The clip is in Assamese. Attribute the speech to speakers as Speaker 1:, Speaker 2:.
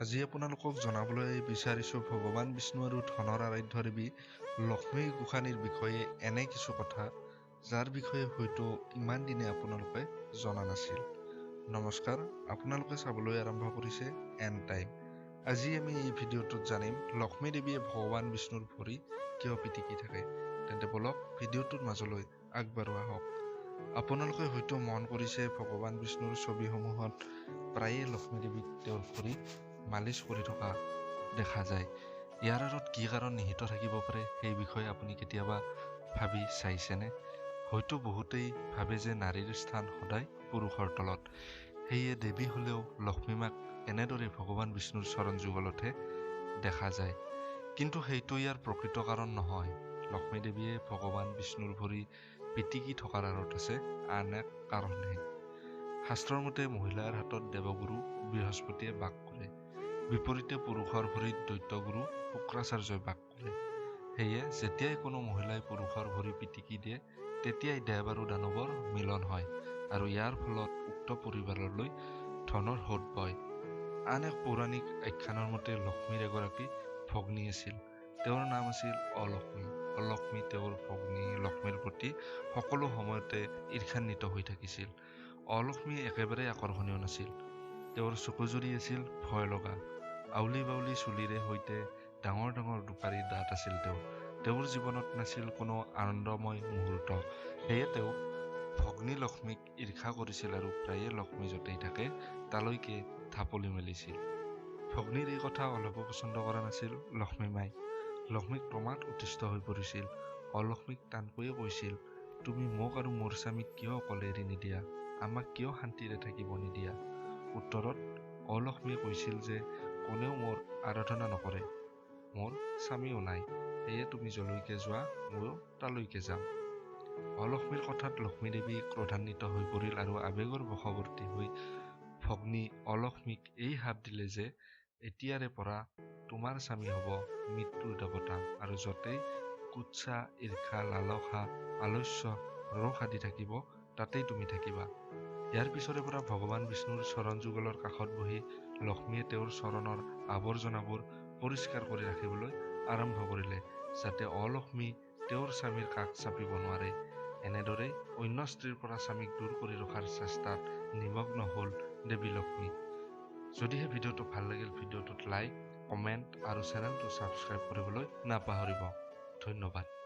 Speaker 1: আজি আপোনালোকক জনাবলৈ বিচাৰিছো ভগৱান বিষ্ণু আৰু ধনৰ আৰাধ্য দেৱী লক্ষ্মী গোসাঁনীৰ বিষয়ে এনে কিছু কথা যাৰ বিষয়ে হয়তো ইমান দিনে আপোনালোকে জনা নাছিল। নমস্কাৰ, আপোনালোকে চাবলৈ আৰম্ভ কৰিছে এণ্ড টাইম। আজি আমি এই ভিডিঅ'টোত জানিম লক্ষ্মী দেৱীয়ে ভগৱান বিষ্ণুৰ ভৰি কিয় পিটিকি থাকে। তেন্তে বলক ভিডিঅ'টোৰ মাজলৈ আগবাঢ়ো আহক। আপোনালোকে হয়তো মন কৰিছে ভগৱান বিষ্ণুৰ ছবিসমূহত প্ৰায়ে লক্ষ্মী দেৱীক তেওঁৰ ভৰিত মালিচ কৰি থকা দেখা যায়। ইয়াৰ আঁৰত কি কাৰণ নিহিত থাকিব পাৰে সেই বিষয়ে আপুনি কেতিয়াবা ভাবি চাইছেনে? হয়তো বহুতেই ভাবে যে নাৰীৰ স্থান সদায় পুৰুষৰ তলত, সেয়ে দেৱী হলেও লক্ষ্মী মাক এনেদৰে ভগৱান বিষ্ণুৰ চৰণ যুগলতহে দেখা যায়। কিন্তু সেইটো ইয়াৰ প্ৰকৃত কাৰণ নহয়। লক্ষ্মী দেৱীয়ে ভগৱান বিষ্ণুৰ ভৰি পিটিকি থকাৰ আঁৰত আছে আন এক কাৰণহে। শাস্ত্ৰৰ মতে মহিলাৰ হাতত দেৱগুৰু বৃহস্পতিয়ে বাস কৰে, বিপৰীতে পুৰুষৰ ভৰিত দৈত্যগুৰু শুক্ৰাচাৰ্যই বাস কৰে। সেয়ে যেতিয়াই কোনো মহিলাই পুৰুষৰ ভৰি পিটিকি দিয়ে তেতিয়াই দেৱ আৰু দানৱৰ মিলন হয় আৰু ইয়াৰ ফলত উক্ত পৰিবাৰলৈ ধনৰ সোঁত বয়। আন এক পৌৰাণিক আখ্যানৰ মতে লক্ষ্মীৰ এগৰাকী ভগ্নী আছিল। তেওঁৰ নাম আছিল অলক্ষ্মী। অলক্ষ্মী তেওঁৰ ভগ্নী লক্ষ্মীৰ প্ৰতি সকলো সময়তে ঈৰ্ষান্বিত হৈ থাকিছিল। অলক্ষ্মী একেবাৰে আকৰ্ষণীয় নাছিল। তেওঁৰ চকুজুৰি আছিল ভয় লগা। আউলি বাউলি চুলিৰে সৈতে ডাঙৰ ডাঙৰ দুপাৰী দাঁত আছিল তেওঁৰ জীৱনত নাছিল কোনো আনন্দময় মুহূৰ্ত। সেয়ে তেওঁ ভগ্নী লক্ষ্মীক ঈৰ্ষা কৰিছিল আৰু প্ৰায়ে লক্ষ্মী য'তেই থাকে তালৈকে ঢাপলি মেলিছিল। ভগ্নীৰ এই কথা অলপো পচন্দ কৰা নাছিল লক্ষ্মী মাই। লক্ষ্মীক ক্ৰমাৎ অতিষ্ঠ হৈ পৰিছিল। অলক্ষ্মীক টানকৈয়ে কৈছিল, তুমি মোক আৰু মোৰ স্বামীক কিয় অকলে এৰি নিদিয়া? আমাক কিয় শান্তিৰে থাকিব নিদিয়া? উত্তৰত অলক্ষ্মীয়ে কৈছিল যে কোনেও মোৰ আৰাধনা নকৰে, মোৰ স্বামীও নাই, সেয়ে তুমি যলৈকে যোৱা ময়ো তালৈকে যাম। অলক্ষ্মীৰ কথাত লক্ষ্মী দেৱী ক্ৰোধান্বিত হৈ পৰিল আৰু আৱেগৰ বশৱৰ্তী হৈ ভগ্নী অলক্ষ্মীক এই শাপ দিলে যে এতিয়াৰে পৰা তোমাৰ স্বামী হব মৃত্যুৰ দেৱতা, আৰু য'তেই কুৎসা, ঈৰ্ষা, লালসা, আলস্য, ৰোষ আদি থাকিব তাতেই তুমি থাকিবা। ইয়াৰ পিছৰে পৰা ভগৱান বিষ্ণুৰ চৰণ যুগলৰ কাষত বহি লক্ষ্মীয়ে তেওঁৰ চৰণৰ আৱৰ্জনাবোৰ পৰিষ্কাৰ কৰি ৰাখিবলৈ আৰম্ভ কৰিলে, যাতে অলক্ষ্মী তেওঁৰ স্বামীৰ কাষ চাপিব নোৱাৰে। এনেদৰেই অন্য স্ত্ৰীৰ পৰা স্বামীক দূৰ কৰি ৰখাৰ চেষ্টাত নিমগ্ন হল দেৱী লক্ষ্মী। যদিহে ভিডিঅ'টো ভাল লাগিল ভিডিঅ'টোত লাইক, কমেণ্ট আৰু চেনেলটো ছাবস্ক্ৰাইব কৰিবলৈ নাপাহৰিব। ধন্যবাদ।